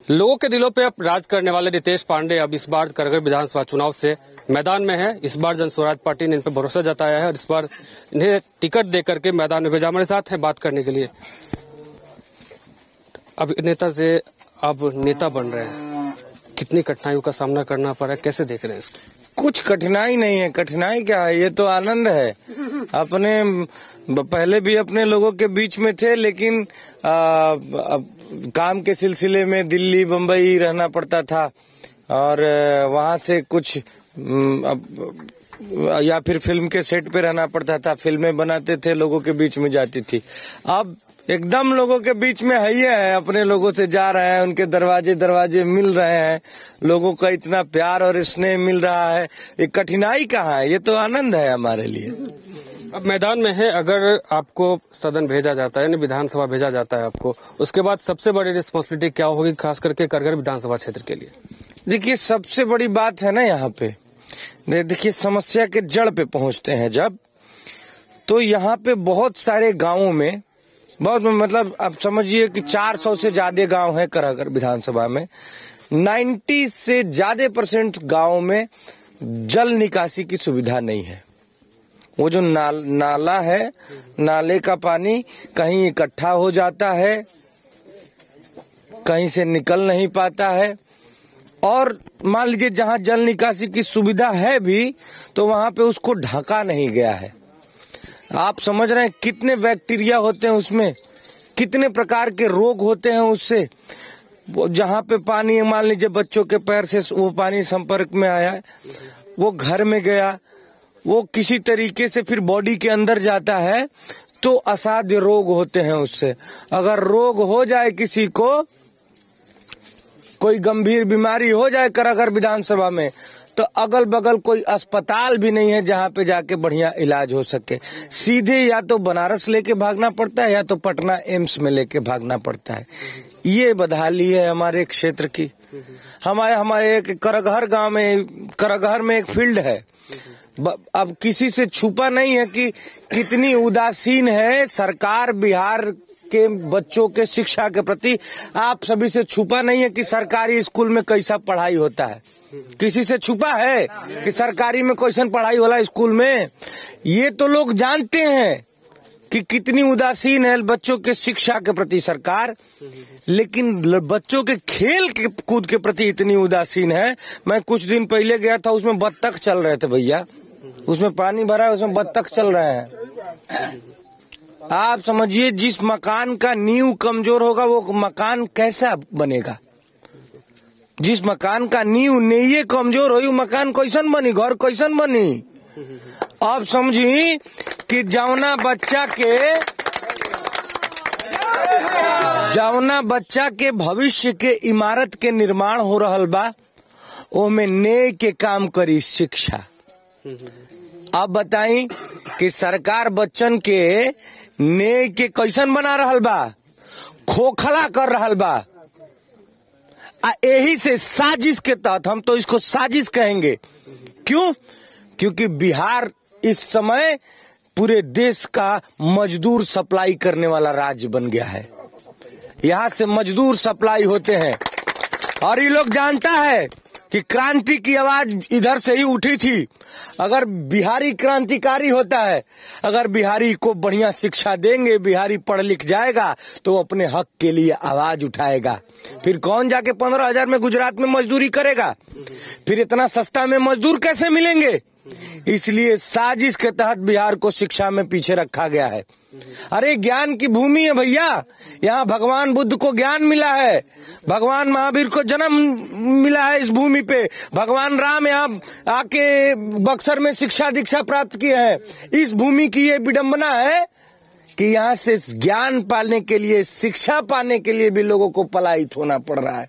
लोगों के दिलों पे अब राज करने वाले नितेश पांडे अब इस बार करगढ़ विधानसभा चुनाव से मैदान में है। इस बार जन स्वराज पार्टी ने इन पर भरोसा जताया है और इस बार इन्हें टिकट देकर के मैदान में भेजा। हमारे साथ है बात करने के लिए। अब नेता से अब नेता बन रहे हैं, कितनी कठिनाइयों का सामना करना पड़ा है, कैसे देख रहे हैं इसको? कुछ कठिनाई नहीं है। कठिनाई क्या है, ये तो आनंद है। अपने पहले भी अपने लोगों के बीच में थे, लेकिन काम के सिलसिले में दिल्ली बम्बई रहना पड़ता था और वहाँ से कुछ या फिर फिल्म के सेट पे रहना पड़ता था। फिल्में बनाते थे, लोगों के बीच में जाती थी। अब एकदम लोगों के बीच में है, अपने लोगों से जा रहे हैं, उनके दरवाजे मिल रहे हैं, लोगों का इतना प्यार और स्नेह मिल रहा है। ये कठिनाई कहाँ है, ये तो आनंद है हमारे लिए। अब मैदान में है, अगर आपको सदन भेजा जाता है, विधानसभा भेजा जाता है आपको, उसके बाद सबसे बड़ी रिस्पॉन्सिबिलिटी क्या होगी, खास करके करगढ़ विधानसभा क्षेत्र के लिए? देखिए, सबसे बड़ी बात है ना, यहाँ पे देखिए समस्या के जड़ पे पहुंचते हैं जब, तो यहाँ पे बहुत सारे गांवों में मतलब आप समझिए कि 400 से ज्यादा गांव है करगढ़ विधानसभा में। 90 से ज्यादा % गांवों में जल निकासी की सुविधा नहीं है। वो जो नाला है, नाले का पानी कहीं इकट्ठा हो जाता है, कहीं से निकल नहीं पाता है। और मान लीजिए जहां जल निकासी की सुविधा है भी, तो वहां पे उसको ढका नहीं गया है। आप समझ रहे हैं कितने बैक्टीरिया होते हैं उसमें, कितने प्रकार के रोग होते हैं उससे। जहां पे पानी मान लीजिए बच्चों के पैर से वो पानी संपर्क में आया, वो घर में गया, वो किसी तरीके से फिर बॉडी के अंदर जाता है, तो असाध्य रोग होते हैं उससे। अगर रोग हो जाए किसी को, कोई गंभीर बीमारी हो जाए करगढ़ विधानसभा में, तो अगल बगल कोई अस्पताल भी नहीं है जहां पे जाके बढ़िया इलाज हो सके। सीधे या तो बनारस लेके भागना पड़ता है या तो पटना एम्स में लेके भागना पड़ता है। ये बदहाली है हमारे क्षेत्र की। हमारे करगढ़ गांव में, करगढ़ में एक फील्ड है। अब किसी से छुपा नहीं है कि कितनी उदासीन है सरकार बिहार के बच्चों के शिक्षा के प्रति। आप सभी से छुपा नहीं है कि सरकारी स्कूल में कैसा पढ़ाई होता है। किसी से छुपा है कि सरकारी में कैसन पढ़ाई होला स्कूल में? ये तो लोग जानते हैं कि कितनी उदासीन है बच्चों के शिक्षा के प्रति सरकार, लेकिन बच्चों के खेल के कूद के प्रति इतनी उदासीन है। मैं कुछ दिन पहले गया था, उसमें बत्तख चल रहे थे भैया, उसमें पानी भरा है, उसमें बत्तख चल रहे हैं। आप समझिए, जिस मकान का नींव कमजोर होगा वो मकान कैसा बनेगा? जिस मकान का नींव नहीं कमजोर हो, मकान कैसन बनी, घर कैसन बनी? आप समझी कि जौना बच्चा के भविष्य के इमारत के निर्माण हो रहल बा, ओमे न्याय के काम करी शिक्षा। अब बताई कि सरकार बच्चन के न्याय के कैसन बना रहल बा, खोखला कर रहल बा। यही से साजिश के तहत, हम तो इसको साजिश कहेंगे। क्यों? क्योंकि बिहार इस समय पूरे देश का मजदूर सप्लाई करने वाला राज्य बन गया है। यहाँ से मजदूर सप्लाई होते हैं और ये लोग जानता है कि क्रांति की आवाज इधर से ही उठी थी। अगर बिहारी क्रांतिकारी होता है, अगर बिहारी को बढ़िया शिक्षा देंगे, बिहारी पढ़ लिख जाएगा, तो अपने हक के लिए आवाज उठाएगा। फिर कौन जाके 15,000 में गुजरात में मजदूरी करेगा? फिर इतना सस्ता में मजदूर कैसे मिलेंगे? इसलिए साजिश के तहत बिहार को शिक्षा में पीछे रखा गया है। अरे ज्ञान की भूमि है भैया, यहाँ भगवान बुद्ध को ज्ञान मिला है, भगवान महावीर को जन्म मिला है इस भूमि पे, भगवान राम यहाँ आके बक्सर में शिक्षा दीक्षा प्राप्त की है। इस भूमि की ये विडंबना है कि यहाँ से ज्ञान पाने के लिए, शिक्षा पाने के लिए भी लोगों को पलायित होना पड़ रहा है।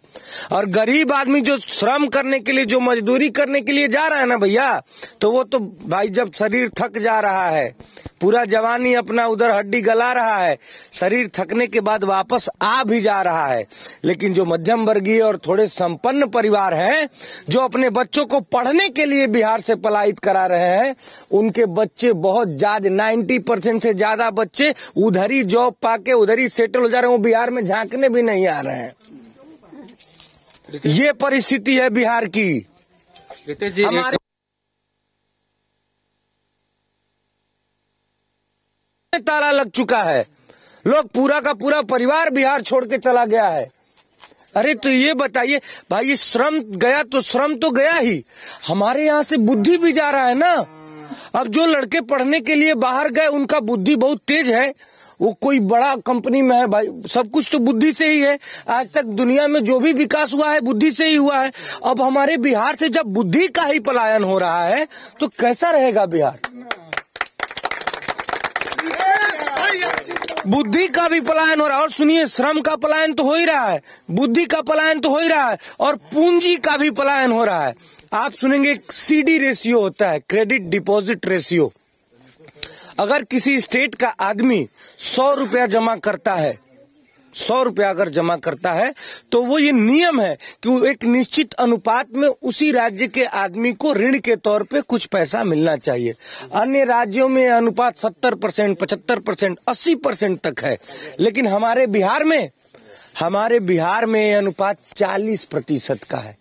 और गरीब आदमी जो श्रम करने के लिए, जो मजदूरी करने के लिए जा रहा है ना भैया, तो वो तो भाई जब शरीर थक जा रहा है, पूरा जवानी अपना उधर हड्डी गला रहा है, शरीर थकने के बाद वापस आ भी जा रहा है। लेकिन जो मध्यम वर्गीय और थोड़े संपन्न परिवार हैं, जो अपने बच्चों को पढ़ने के लिए बिहार से पलायित करा रहे हैं, उनके बच्चे बहुत ज्यादा, 90% से ज्यादा बच्चे उधर ही जॉब पाके उधर ही सेटल हो जा रहे हैं। वो बिहार में झांकने भी नहीं आ रहे हैं। ये परिस्थिति है बिहार की। रितेश जी, हमारे ताला लग चुका है, लोग पूरा का पूरा परिवार बिहार छोड़ के चला गया है। अरे तो ये बताइए भाई, ये श्रम गया तो श्रम तो गया ही, हमारे यहाँ से बुद्धि भी जा रहा है ना। अब जो लड़के पढ़ने के लिए बाहर गए उनका बुद्धि बहुत तेज है, वो कोई बड़ा कंपनी में है भाई, सब कुछ तो बुद्धि से ही है। आज तक दुनिया में जो भी विकास हुआ है बुद्धि से ही हुआ है। अब हमारे बिहार से जब बुद्धि का ही पलायन हो रहा है तो कैसा रहेगा बिहार? बुद्धि का भी पलायन हो रहा है, और सुनिए, श्रम का पलायन तो हो ही रहा है, बुद्धि का पलायन तो हो ही रहा है, और पूंजी का भी पलायन हो रहा है। आप सुनेंगे CD रेशियो होता है, क्रेडिट डिपॉजिट रेशियो। अगर किसी स्टेट का आदमी 100 रुपया जमा करता है, 100 रुपया अगर जमा करता है तो वो ये नियम है कि वो एक निश्चित अनुपात में उसी राज्य के आदमी को ऋण के तौर पे कुछ पैसा मिलना चाहिए। अन्य राज्यों में अनुपात 70%, 75%, 80% तक है, लेकिन हमारे बिहार में अनुपात 40% का है।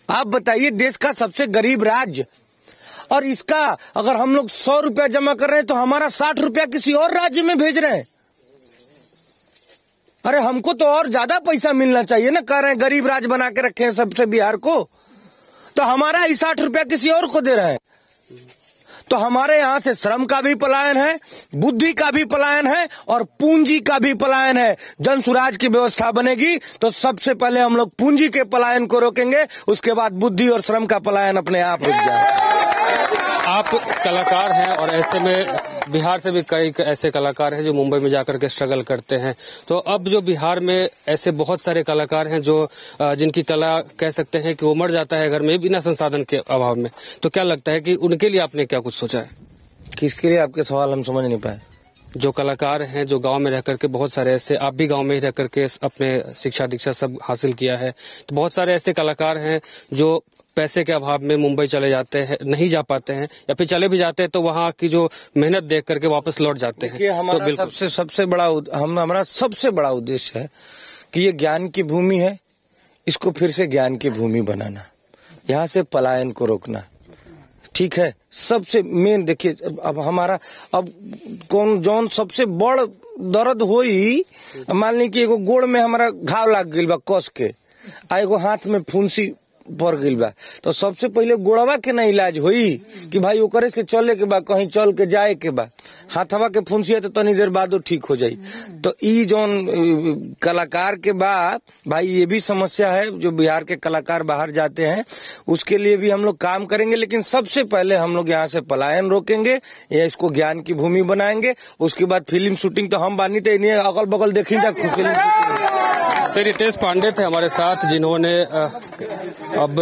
आप बताइए, देश का सबसे गरीब राज्य, और इसका अगर हम लोग 100 रुपया जमा कर रहे हैं तो हमारा 60 रुपया किसी और राज्य में भेज रहे हैं। अरे हमको तो और ज्यादा पैसा मिलना चाहिए ना, कह रहे हैं गरीब राज्य बना के रखे हैं सबसे बिहार को, तो हमारा ही 60 रुपया किसी और को दे रहे हैं। तो हमारे यहाँ से श्रम का भी पलायन है, बुद्धि का भी पलायन है, और पूंजी का भी पलायन है। जन सुराज की व्यवस्था बनेगी तो सबसे पहले हम लोग पूंजी के पलायन को रोकेंगे, उसके बाद बुद्धि और श्रम का पलायन अपने आप रुक जाएगा। आप कलाकार हैं और ऐसे में बिहार से भी कई ऐसे कलाकार हैं जो मुंबई में जाकर के स्ट्रगल करते हैं। तो अब जो बिहार में ऐसे बहुत सारे कलाकार हैं जो जिनकी कला कह सकते हैं कि वो मर जाता है घर में बिना संसाधन के अभाव में, तो क्या लगता है कि उनके लिए आपने क्या कुछ सोचा है? किसके लिए? आपके सवाल हम समझ नहीं पाए। जो कलाकार हैं जो गांव में रह करके, बहुत सारे ऐसे, आप भी गांव में ही रह करके अपने शिक्षा दीक्षा सब हासिल किया है, तो बहुत सारे ऐसे कलाकार हैं जो पैसे के अभाव में मुंबई चले जाते हैं, नहीं जा पाते हैं, या फिर चले भी जाते हैं तो वहाँ की जो मेहनत देख करके वापस लौट जाते हैं। हमारा तो हमारा सबसे बड़ा उद्देश्य है कि ये ज्ञान की भूमि है, इसको फिर से ज्ञान की भूमि बनाना, यहाँ से पलायन को रोकना। ठीक है, सबसे मेन देखिए, अब हमारा जौन सबसे बड़ दर्द होई, मान ली कि एगो गोड़ में हमारा घाव लाग गई बा कस के, आ एगो हाथ में फुंसी पड़ गई बा, तो सबसे पहले गोड़वा के ना इलाज होई कि भाई ओकरे से चले के बा, कहीं चल के जाए के बा। हाथवा के फुंसिया तो तनी देर बाद ठीक हो जाई। तो ई जौन कलाकार के बाद भाई ये भी समस्या है, जो बिहार के कलाकार बाहर जाते हैं उसके लिए भी हम लोग काम करेंगे, लेकिन सबसे पहले हम लोग यहाँ से पलायन रोकेंगे, या इसको ज्ञान की भूमि बनाएंगे। उसके बाद फिल्म शूटिंग तो हम बानी थे, अगल बगल देखेंगे फिल्म शूटिंग। तो रितेश पांडे थे हमारे साथ, जिन्होंने अब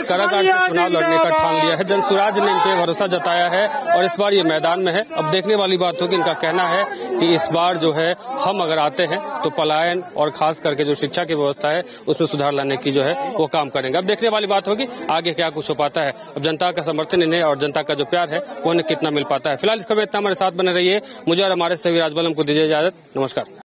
कारागार से चुनाव लड़ने का ठान लिया है। जनसुराज ने इन पे भरोसा जताया है और इस बार ये मैदान में है। अब देखने वाली बात होगी, इनका कहना है कि इस बार जो है हम अगर आते हैं तो पलायन और खास करके जो शिक्षा की व्यवस्था है उसमें सुधार लाने की जो है वो काम करेंगे। अब देखने वाली बात होगी आगे क्या कुछ हो पाता है। अब जनता का समर्थन इन्हें और जनता का जो प्यार है वो इन्हें कितना मिल पाता है। फिलहाल इस खबर इतना हमारे साथ बने रहिए। मुझे और हमारे सभी राजबलम को दीजिए इजाजत। नमस्कार।